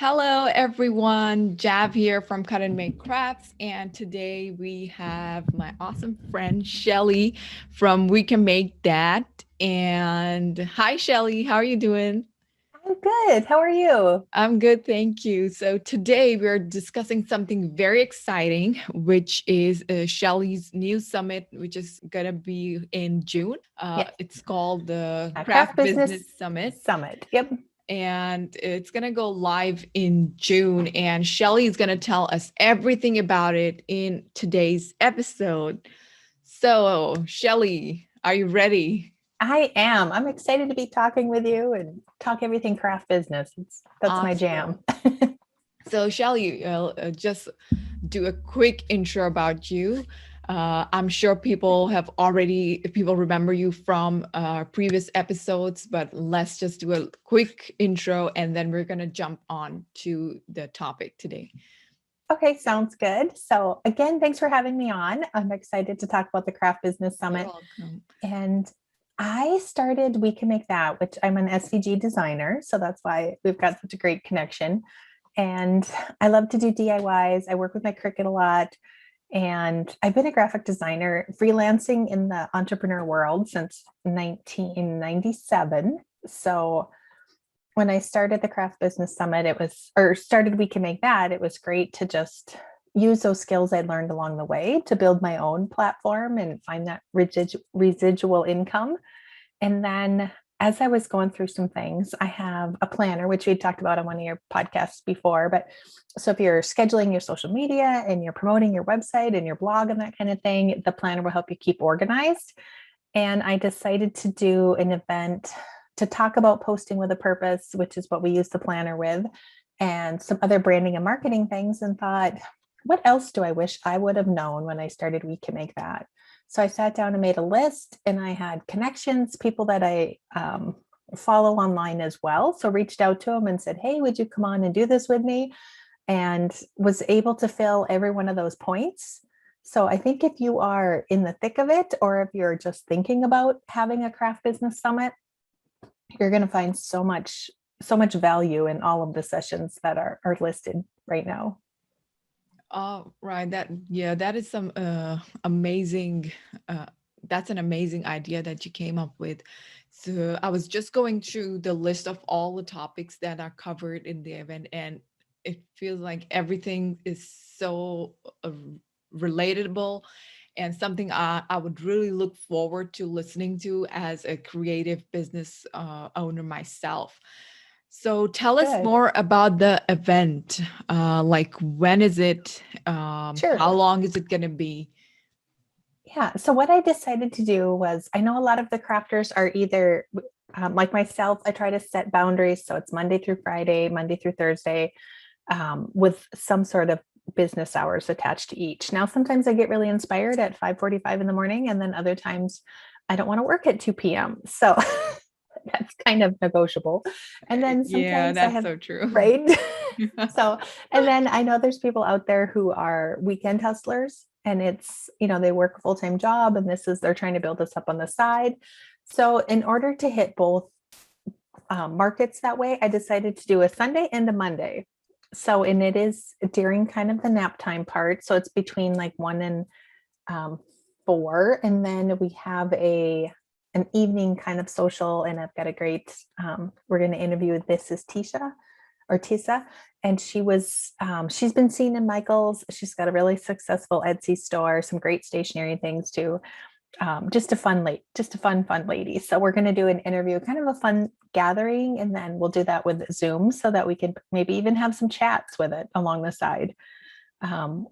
Hello, everyone. Jav here from Cut and Make Crafts. And today we have my awesome friend Shelly from We Can Make That. And hi, Shelly. How are you doing? I'm good. How are you? I'm good, thank you. So today we're discussing something very exciting, which is Shelly's new summit, which is gonna be in June. Yes. It's called the Craft Craft Business Business Summit. Summit. Yep. And it's going to go live in June. And Shelly is going to tell us everything about it in today's episode. So, Shelly, are you ready? I am. I'm excited to be talking with you and talk everything craft business. That's my jam. Awesome. So, Shelly, just do a quick intro about you. I'm sure people remember you from previous episodes, but let's just do a quick intro and then we're going to jump on to the topic today. Okay, sounds good. So, again, thanks for having me on. I'm excited to talk about the Craft Business You're Summit. welcome. And I started We Can Make That, which I'm an SVG designer. So, that's why we've got such a great connection. And I love to do DIYs. I work with my Cricut a lot. And I've been a graphic designer freelancing in the entrepreneur world since 1997. So when I started the Craft Business Summit, started We Can Make That, it was great to just use those skills I learned along the way to build my own platform and find that residual income. And then as I was going through some things, I have a planner, which we had talked about on one of your podcasts before. But so if you're scheduling your social media and you're promoting your website and your blog and that kind of thing, the planner will help you keep organized. And I decided to do an event to talk about posting with a purpose, which is what we use the planner with, and some other branding and marketing things, and thought, what else do I wish I would have known when I started We Can Make That? So I sat down and made a list, and I had connections, people that I follow online as well. So reached out to them and said, hey, would you come on and do this with me? And was able to fill every one of those points. So I think if you are in the thick of it, or if you're just thinking about having a craft business summit, you're going to find so much value in all of the sessions that are listed right now. Oh, right. That is some amazing. Uh, that's an amazing idea that you came up with. So I was just going through the list of all the topics that are covered in the event, and it feels like everything is so relatable and something I would really look forward to listening to as a creative business owner myself. So tell us Good. more about the event. Like when is it? Sure. How long is it going to be? Yeah. So what I decided to do was, I know a lot of the crafters are either like myself, I try to set boundaries. So it's Monday through Friday, Monday through Thursday, with some sort of business hours attached to each. Now, sometimes I get really inspired at 5:45 in the morning, and then other times I don't want to work at 2 p.m. So that's kind of negotiable. And then Yeah, sometimes I that's have, so true. right? So, and then I know there's people out there who are weekend hustlers, and they work a full-time job, and they're trying to build this up on the side. So in order to hit both markets that way, I decided to do a Sunday and a Monday. So, and it is during kind of the nap time part. So it's between like 1 and 4. And then we have an evening kind of social, and I've got a great, we're going to interview, this is Tisha or Tisa. And she's been seen in Michael's. She's got a really successful Etsy store, some great stationery things too. Just a fun lady. So we're going to do an interview, kind of a fun gathering, and then we'll do that with Zoom so that we can maybe even have some chats with it along the side.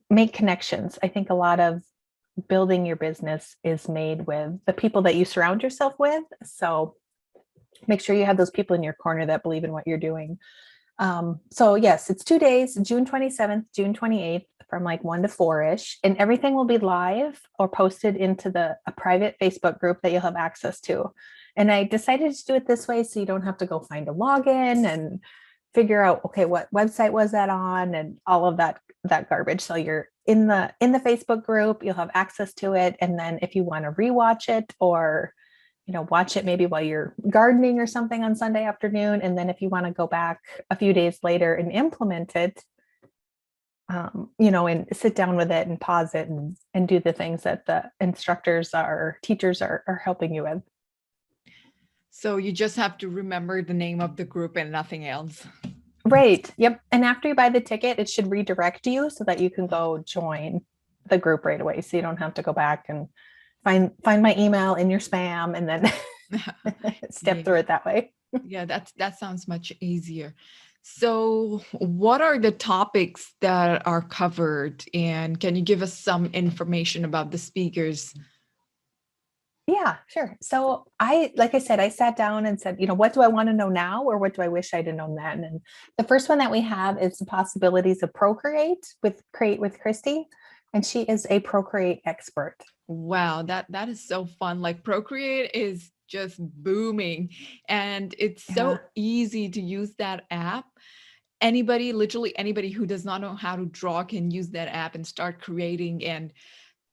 Make connections. I think a lot of building your business is made with the people that you surround yourself with. So make sure you have those people in your corner that believe in what you're doing. So yes, it's 2 days, June 27th, June 28th, from like 1 to 4-ish, and everything will be live or posted into a private Facebook group that you'll have access to. And I decided to do it this way so you don't have to go find a login and figure out, okay, what website was that on and all of that garbage. So you're in the Facebook group, you'll have access to it. And then if you want to rewatch it or watch it maybe while you're gardening or something on Sunday afternoon. And then if you want to go back a few days later and implement it, and sit down with it and pause it and do the things that the instructors or teachers are helping you with. So you just have to remember the name of the group and nothing else. Right. Yep. And after you buy the ticket, it should redirect you so that you can go join the group right away. So you don't have to go back and find my email in your spam and then step through Yeah. it that way. Yeah, that sounds much easier. So, what are the topics that are covered, and can you give us some information about the speakers? Yeah, sure. So like I said, I sat down and said, what do I want to know now or what do I wish I'd have known then? And the first one that we have is the possibilities of Create with Christy. And she is a Procreate expert. Wow, that is so fun. Like Procreate is just booming, and it's Yeah. so easy to use that app. Anybody, literally anybody who does not know how to draw can use that app and start creating and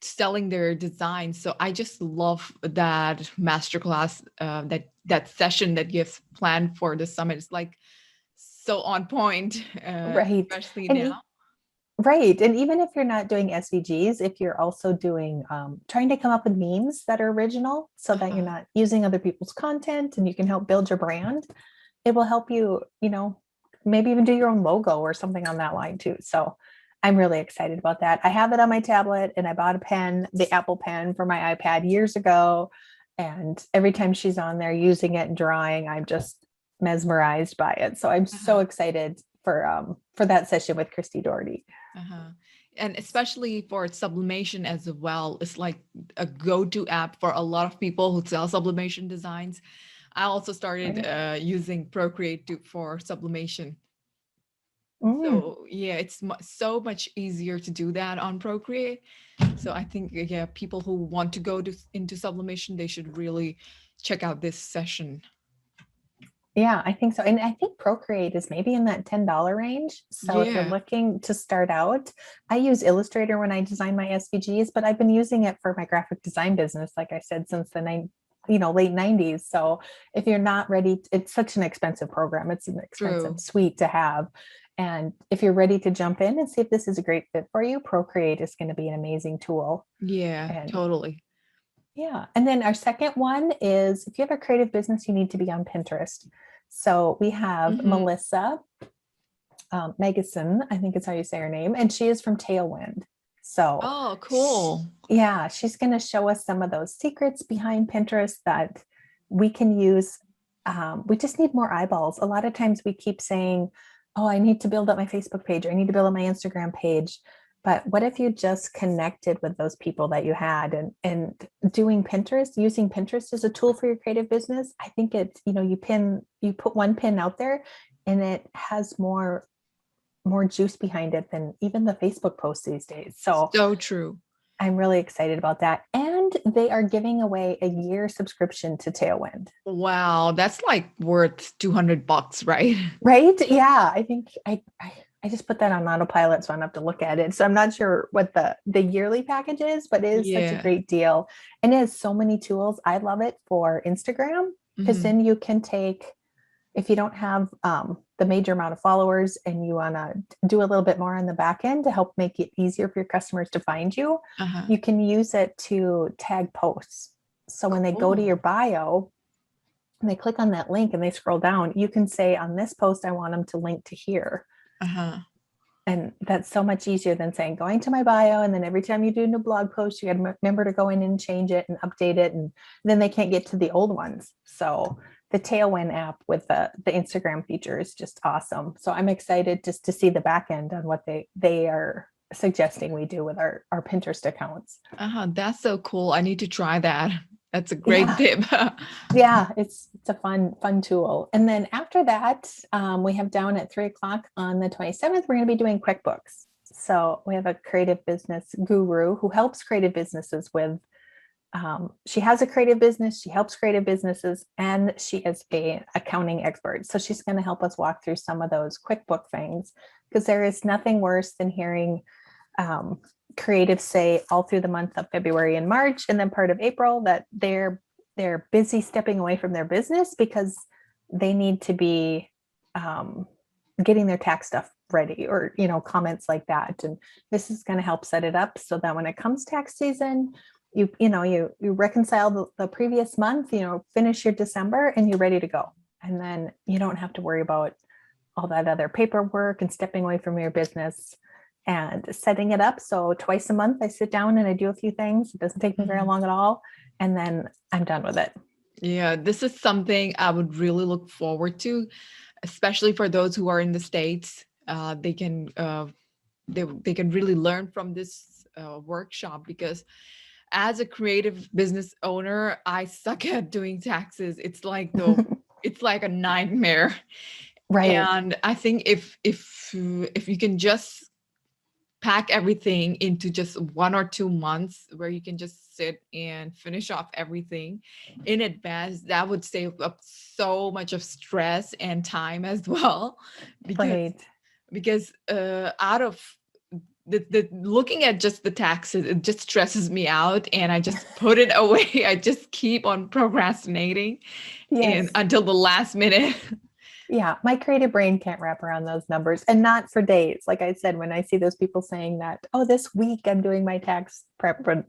selling their designs. So I just love that masterclass, that session that you have planned for the summit. It's like so on point, Right. especially And now. right. And even if you're not doing SVGs, if you're also doing trying to come up with memes that are original so that you're Uh-huh. not using other people's content and you can help build your brand, it will help you, maybe even do your own logo or something on that line too. So I'm really excited about that. I have it on my tablet and I bought a pen, the Apple pen for my iPad years ago. And every time she's on there using it and drawing, I'm just mesmerized by it. So I'm so Uh-huh. excited for that session with Christy Doherty. Uh-huh. And especially for sublimation as well, it's like a go-to app for a lot of people who sell sublimation designs. I also started Right. using Procreate for sublimation. Mm. So yeah, it's so much easier to do that on Procreate. So I think yeah, people who want to go into sublimation, they should really check out this session. Yeah, I think so. And I think Procreate is maybe in that $10 range. So if you're Yeah, looking to start out, I use Illustrator when I design my SVGs, but I've been using it for my graphic design business, like I said, since the late 90s. So if you're not ready, it's such an expensive program. It's an expensive true. suite to have. And if you're ready to jump in and see if this is a great fit for you, Procreate is going to be an amazing tool. Yeah, And totally. yeah. And then our second one is if you have a creative business, you need to be on Pinterest. So we have Hmm. Melissa Megason, I think is how you say her name, and she is from Tailwind. So, Oh, cool. yeah, she's going to show us some of those secrets behind Pinterest that we can use. We just need more eyeballs. A lot of times we keep saying, oh, I need to build up my Facebook page, or I need to build up my Instagram page. But what if you just connected with those people that you had and doing Pinterest, using Pinterest as a tool for your creative business? I think it's, you put one pin out there and it has more juice behind it than even the Facebook posts these days. So So true. I'm really excited about that. And they are giving away a year subscription to Tailwind. Wow, that's like worth $200, right? Right? Yeah, I think I just put that on autopilot, so I don't have to look at it. So I'm not sure what the yearly package is, but it is such a Yeah. great deal, and it has so many tools. I love it for Instagram because Hmm. then you can take if you don't have the major amount of followers and you want to do a little bit more on the back end to help make it easier for your customers to find you, Uh-huh. you can use it to tag posts. So when they go to your Cool. bio and they click on that link and they scroll down, you can say on this post, I want them to link to here. Uh-huh. And that's so much easier than saying going to my bio. And then every time you do a new blog post, you got to remember to go in and change it and update it. And then they can't get to the old ones. So the Tailwind app with the Instagram feature is just awesome. So I'm excited just to see the back end on what they are suggesting we do with our Pinterest accounts. Uh-huh. That's so cool. I need to try that. That's a great Yeah. tip. Yeah, it's a fun tool. And then after that, we have down at 3 o'clock on the 27th, we're going to be doing QuickBooks. So we have a creative business guru who helps creative businesses with. She has a creative business. She helps creative businesses, and she is a accounting expert. So she's going to help us walk through some of those QuickBook things because there is nothing worse than hearing creatives say all through the month of February and March, and then part of April that they're busy stepping away from their business because they need to be getting their tax stuff ready, or comments like that. And this is going to help set it up so that when it comes tax season, you reconcile the previous month, finish your December, and you're ready to go. And then you don't have to worry about all that other paperwork and stepping away from your business, and setting it up. So twice a month I sit down and I do a few things. It doesn't take me very long at all. And then I'm done with it. Yeah, this is something I would really look forward to, especially for those who are in the States. They can they can really learn from this workshop, because as a creative business owner, I suck at doing taxes. It's like a nightmare. Right. And I think if you can just pack everything into just 1 or 2 months, where you can just sit and finish off everything in advance, that would save up so much of stress and time as well. because Right. out of the looking at just the taxes, it just stresses me out, and I just put it away. I just keep on procrastinating and Yes. until the last minute. Yeah, my creative brain can't wrap around those numbers, and not for days. Like I said, when I see those people saying that, oh, this week I'm doing my tax prep, but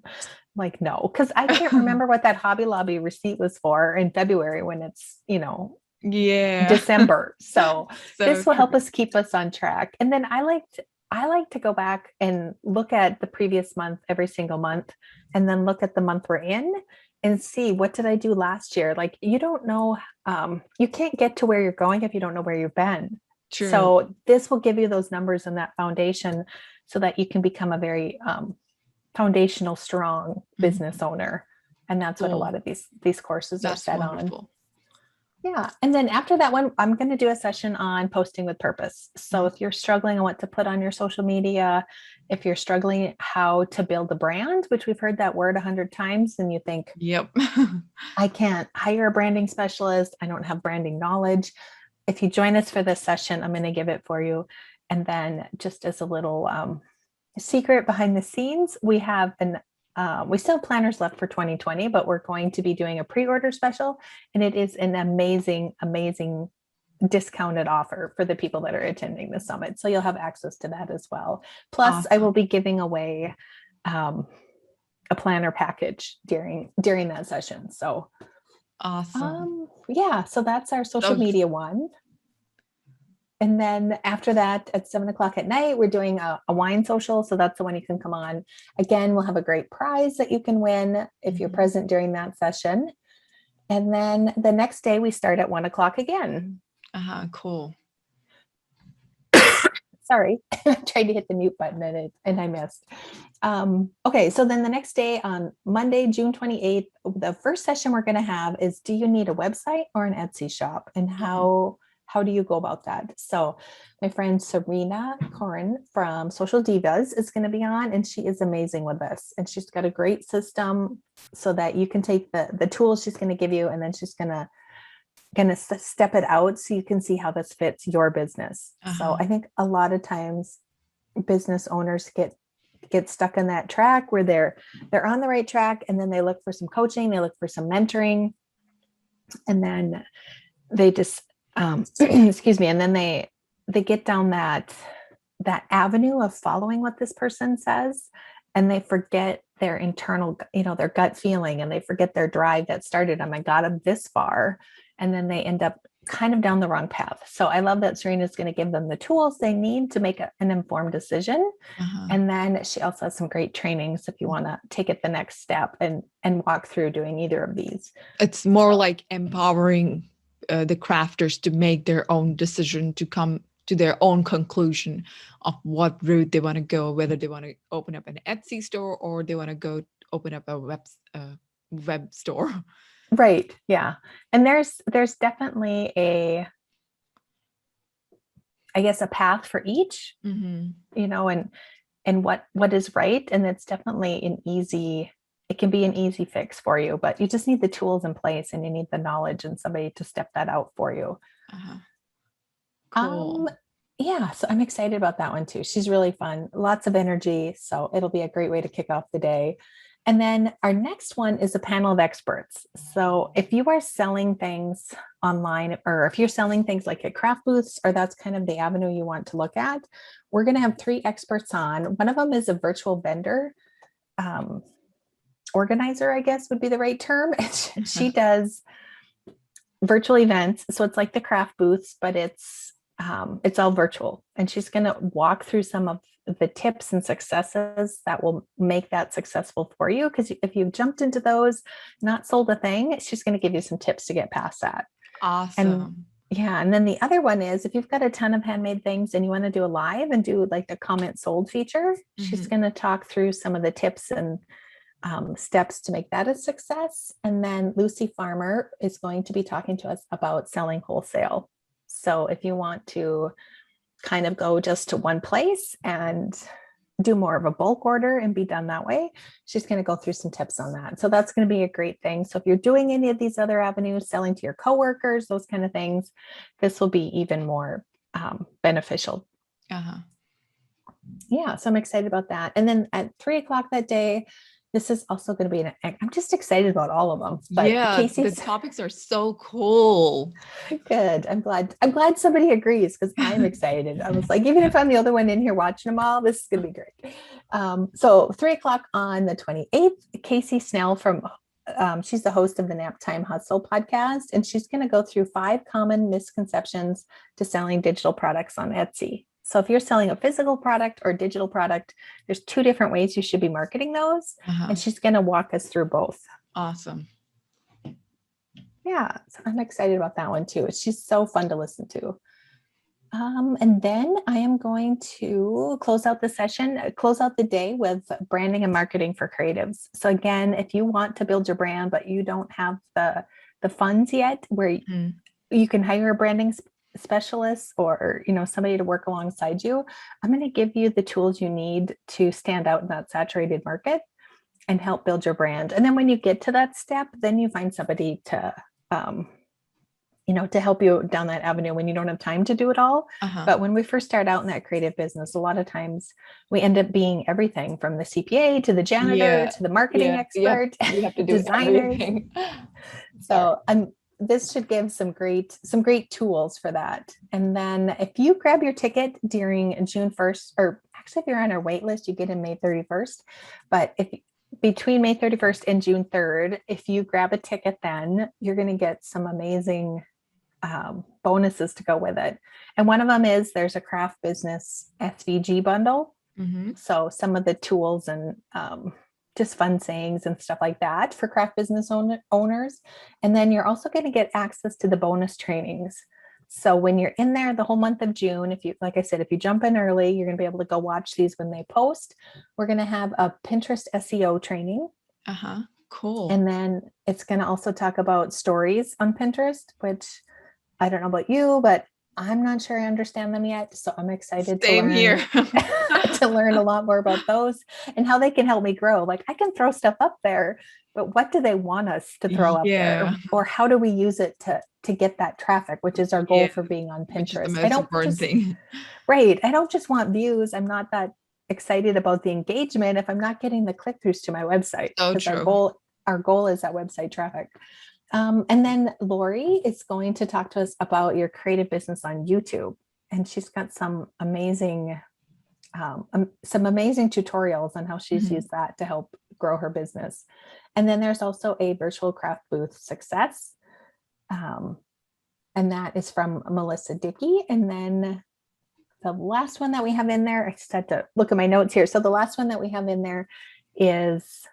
like, no, because I can't remember what that Hobby Lobby receipt was for in February when it's, Yeah. December. So So this will help true. us keep us on track. And then I like to go back and look at the previous month every single month, and then look at the month we're in and see, what did I do last year? Like, you don't know, you can't get to where you're going if you don't know where you've been. True. So this will give you those numbers and that foundation so that you can become a very foundational, strong Mhm. business owner. And that's what a Cool. lot of these courses are That's set on. wonderful. Yeah. And then after that one, I'm going to do a session on posting with purpose. So Mhm. if you're struggling on what to put on your social media, if you're struggling how to build a brand, which we've heard that word 100 times, and you think, Yep. I can't hire a branding specialist, I don't have branding knowledge. If you join us for this session, I'm going to give it for you. And then, just as a little secret behind the scenes, we still have planners left for 2020, but we're going to be doing a pre-order special, and it is an amazing, amazing discounted offer for the people that are attending the summit. So you'll have access to that as well. Plus, I will Awesome. be giving away um, a planner package during that session. So Awesome. yeah, so that's our social So media one. And then after that, at 7 o'clock at night, we're doing a wine social. So that's the one you can come on. Again, we'll have a great prize that you can win if you're mhm. present during that session. And then the next day, we start at 1 o'clock again. Cool. Sorry, I tried to hit the mute button and I missed. Okay, so then the next day, on Monday, June 28th, the first session we're going to have is, do you need a website or an Etsy shop? And Mhm. how do you go about that? So my friend Serena Corin from Social Divas is going to be on, and she is amazing with this. And she's got a great system so that you can take the tools she's going to give you, and then she's going to step it out so you can see how this fits your business. So Uh-huh. I think a lot of times business owners get stuck on that track where they're on the right track, and then they look for some coaching, they look for some mentoring, and then they just excuse me, and then they get down that avenue of following what this person says, and they forget their internal, their gut feeling, and they forget their drive that started them and got them this far, and then they end up kind of down the wrong path. So I love that Serena is going to give them the tools they need to make an informed decision. Uh-huh. And then she also has some great trainings if you want to take it the next step and walk through doing either of these. It's more So like empowering the crafters to make their own decision, to come to their own conclusion of what route they want to go, whether they want to open up an Etsy store or they want to go open up a web store. right, yeah. And there's definitely I guess a path for each, Hmm. and what is right. And it's definitely it can be an easy fix for you, but you just need the tools in place, and you need the knowledge and somebody to step that out for you. Uh-huh. Cool. Um, yeah, so I'm excited about that one too. She's really fun, lots of energy. So it'll be a great way to kick off the day. And then our next one is a panel of experts. So if you are selling things online, or if you're selling things like at craft booths, or that's kind of the avenue you want to look at, we're going to have 3 experts on. One of them is a virtual vendor um, organizer, I guess would be the right term. She does virtual events. So it's like the craft booths, but it's all virtual. And she's going to walk through some of the tips and successes that will make that successful for you. Because if you've jumped into those, not sold a thing, she's going to give you some tips to get past that. And Awesome. yeah, and then the other one is if you've got a ton of handmade things and you want to do a live and do like the comment sold feature, she's Mhm. going to talk through some of the tips and steps to make that a success. And then Lucy Farmer is going to be talking to us about selling wholesale. So if you want to kind of go just to one place and do more of a bulk order and be done that way, she's going to go through some tips on that. So that's going to be a great thing. So if you're doing any of these other avenues, selling to your coworkers, those kind of things, this will be even more beneficial. Uh-huh. Yeah, so I'm excited about that. And then at 3 o'clock that day, this is also going to be I'm just excited about all of them. But Yeah, the Casey's topics are so cool. good. I'm glad somebody agrees because I'm excited. I was like, even if I'm the other one in here watching them all, this is gonna be great. So 3 o'clock on the 28th, Casey Snell from she's the host of the Nap Time Hustle podcast, and she's going to go through 5 common misconceptions to selling digital products on Etsy. So if you're selling a physical product or digital product, there's 2 different ways you should be marketing those, Uh-huh. and she's going to walk us through both. Awesome. Yeah, so I'm excited about that one too. She's so fun to listen to. And then I am going to close out the session, close out the day with branding and marketing for creatives. So again, if you want to build your brand, but you don't have the funds yet, where Mm. you can hire a branding specialist or somebody to work alongside you, I'm going to give you the tools you need to stand out in that saturated market and help build your brand. And then when you get to that step, then you find somebody um, to help you down that avenue when you don't have time to do it all. Uh-huh. But when we first start out in that creative business, a lot of times we end up being everything from the CPA to the janitor Yeah. to the marketing Yeah. expert, You have to do designers. everything. Sorry. So this should give some great tools for that. And then if you grab your ticket during June 1st, or actually if you're on our wait list, you get in May 31st. But if between May 31st and June 3rd, if you grab a ticket, then you're going to get some amazing bonuses to go with it. And one of them is there's a craft business SVG bundle. Mm-hmm. So some of the tools and just fun sayings and stuff like that for craft business owners. And then you're also going to get access to the bonus trainings. So when you're in there the whole month of June, if you, like I said, if you jump in early, you're going to be able to go watch these when they post. We're going to have a Pinterest SEO training. Uh-huh. Cool. And then it's going to also talk about stories on Pinterest, which I don't know about you, but I'm not sure I understand them yet. So I'm excited to Same here. learn to learn a lot more about those and how they can help me grow. Like I can throw stuff up there, but what do they want us to throw up there? Yeah. Or how do we use it to get that traffic, which is our goal Yeah. for being on Which is the Pinterest. I most don't important just thing. right. I don't just want views. I'm not that excited about the engagement if I'm not getting the click-throughs to my website, So because true. our goal is that website traffic. And then Lori is going to talk to us about your creative business on YouTube. And she's got some amazing tutorials on how she's Mhm. used that to help grow her business. And then there's also a virtual craft booth success. And that is from Melissa Dickey. And then the last one that we have in there, I just had to look at my notes here. So the last one that we have in there is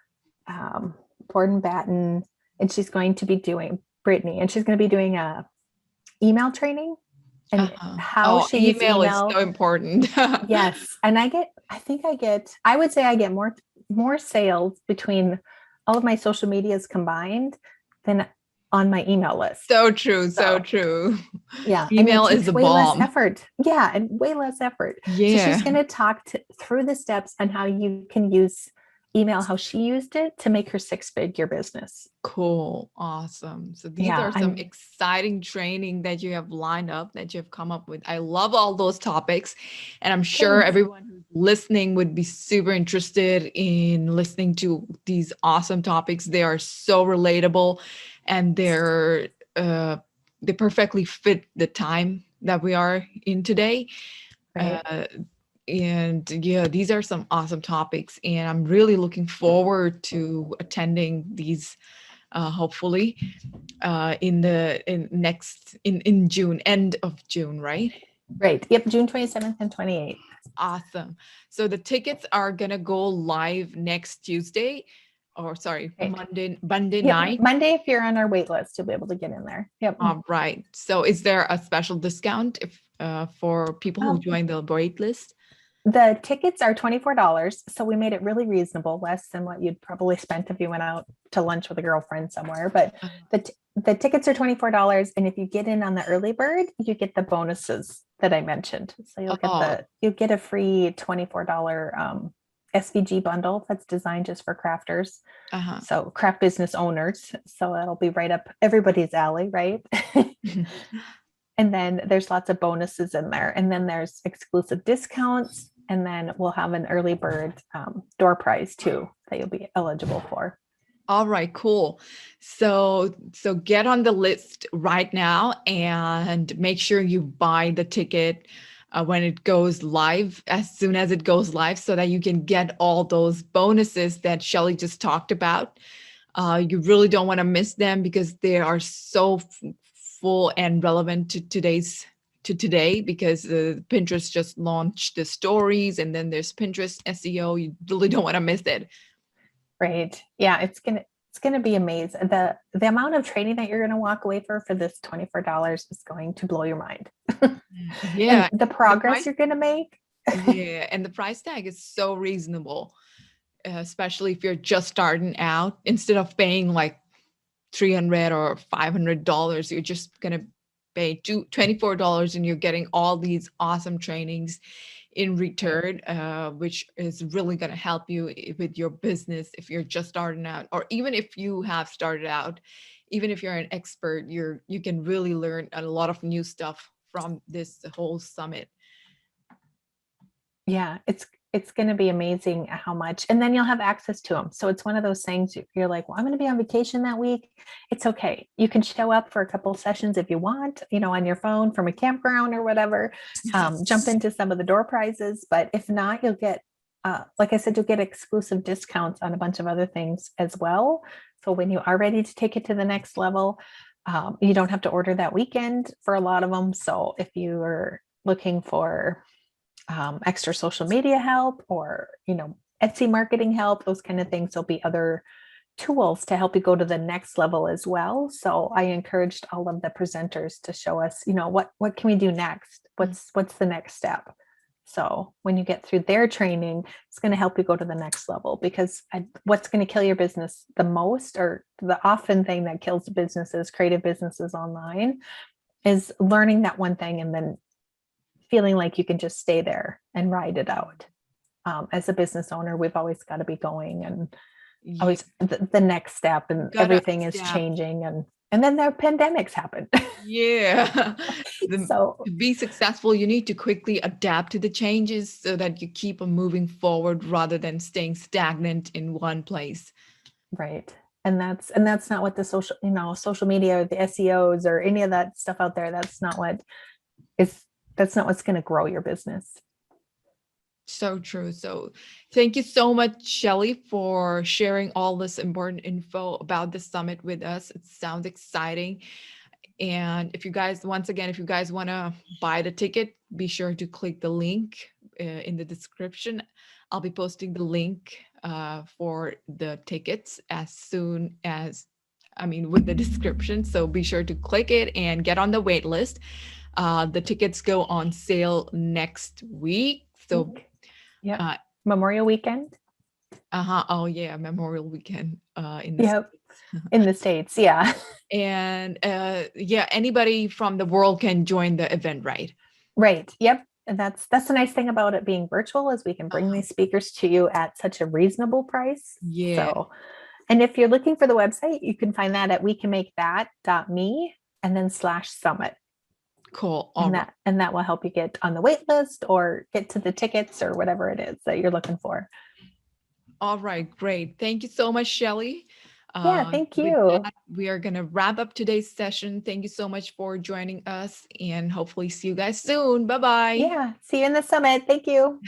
Borden Batten, and she's going to be doing Brittany, and she's going to be doing a email training and Uh-huh. how Oh, she used email is email. so important. Yes, and I would say I get more sales between all of my social medias combined than on my email list. So true. So So true. yeah, and it Email is takes the way less bomb. effort. Yeah, and way less effort. So she's Yeah. going to talk through the steps on how you can use email, how she used it to make her 6-figure business. Cool. Awesome. So these Yeah, are some exciting training that you have lined up, that you have come up with. I love all those topics. And I'm sure thanks. everyone who's listening would be super interested in listening to these awesome topics. They are so relatable, and they perfectly fit the time that we are in today. Right. Uh, and yeah, these are some awesome topics, and I'm really looking forward to attending these. Hopefully, in June, end of June, right? Right. Yep. June 27th and 28th. Awesome. So the tickets are gonna go live next Tuesday, or sorry, Right. Monday Yep. night. Monday, if you're on our wait list, you'll be able to get in there. Yep. Right. So is there a special discount if for people who Um, join the wait list? the tickets are $24. So we made it really reasonable, less than what you'd probably spent if you went out to lunch with a girlfriend somewhere. But the tickets are $24. And if you get in on the early bird, you get the bonuses that I mentioned. So Oh, you'll get a free $24 SVG bundle that's designed just for crafters. uh-huh. So craft business owners. So that'll be right up everybody's alley, right? And then there's lots of bonuses in there. And then there's exclusive discounts. And then we'll have an early bird door prize too that you'll be eligible for. All right, cool. So get on the list right now and make sure you buy the ticket when it goes live, as soon as it goes live, so that you can get all those bonuses that Shelly just talked about. You really don't want to miss them because they are so full and relevant to today, because Pinterest just launched the stories, and then there's Pinterest SEO. You really don't want to miss it. Right. Yeah, it's gonna be amazing. The amount of training that you're gonna walk away for this $24 is going to blow your mind. Yeah, And the the progress price. you're gonna make. Yeah, and the price tag is so reasonable, especially if you're just starting out. Instead of paying like 300 or $500, you're just gonna pay $24, and you're getting all these awesome trainings in Right. return, which is really gonna help you with your business if you're just starting out, or even if you have started out. Even if you're an expert, you can really learn a lot of new stuff from this whole summit. Yeah, it's going to be amazing how much, and then you'll have access to them. So it's one of those things you're like, well, I'm going to be on vacation that week. It's okay. You can show up for a couple of sessions if you want, on your phone from a campground or whatever. Jump into some of the door prizes, but if not, you'll get, like I said, you'll get exclusive discounts on a bunch of other things as well. So when you are ready to take it to the next level, you don't have to order that weekend for a lot of them. So if you are looking for extra social media help, or Etsy marketing help, those kind of things, there'll be other tools to help you go to the next level as well. So I encouraged all of the presenters to show us, what can we do next, what's the next step. So when you get through their training, it's going to help you go to the next level, because what's going to kill your business the most, or the often thing that kills businesses, creative businesses online, is learning that one thing and then feeling like you can just stay there and ride it out. As a business owner, we've always got to be going, and Yeah, always the next step, you and gotta everything is adapt. changing, and then there pandemics happen. Yeah. So To be successful, you need to quickly adapt to the changes so that you keep on moving forward rather than staying stagnant in one place. right. And that's not what the social media or the SEOs or any of that stuff out there, is that's not what's going to grow your business. So true. So thank you so much, Shelly, for sharing all this important info about the summit with us. It sounds exciting. And if you guys, once again, if you guys want to buy the ticket, be sure to click the link in the description. I'll be posting the link for the tickets as soon as, I mean, with the description. So be sure to click it and get on the wait list. The tickets go on sale next week. So, Yep. uh, Memorial weekend. oh yeah, Memorial Weekend in the Yep. States. In the States. Yeah. And yeah, anybody from the world can join the event, right? Right. Yep. And that's the nice thing about it being virtual, is we can bring Uh-huh. these speakers to you at such a reasonable price. Yeah, So, and if you're looking for the website, you can find that at wecanmakethat.me and then /summit. Cool. All and right. that will help you get on the wait list or get to the tickets or whatever it is that you're looking for. All right. Great. Thank you so much, Shelly. Yeah, thank With you. that, we are going to wrap up today's session. Thank you so much for joining us and hopefully see you guys soon. Bye bye. Yeah, see you in the summit. Thank you.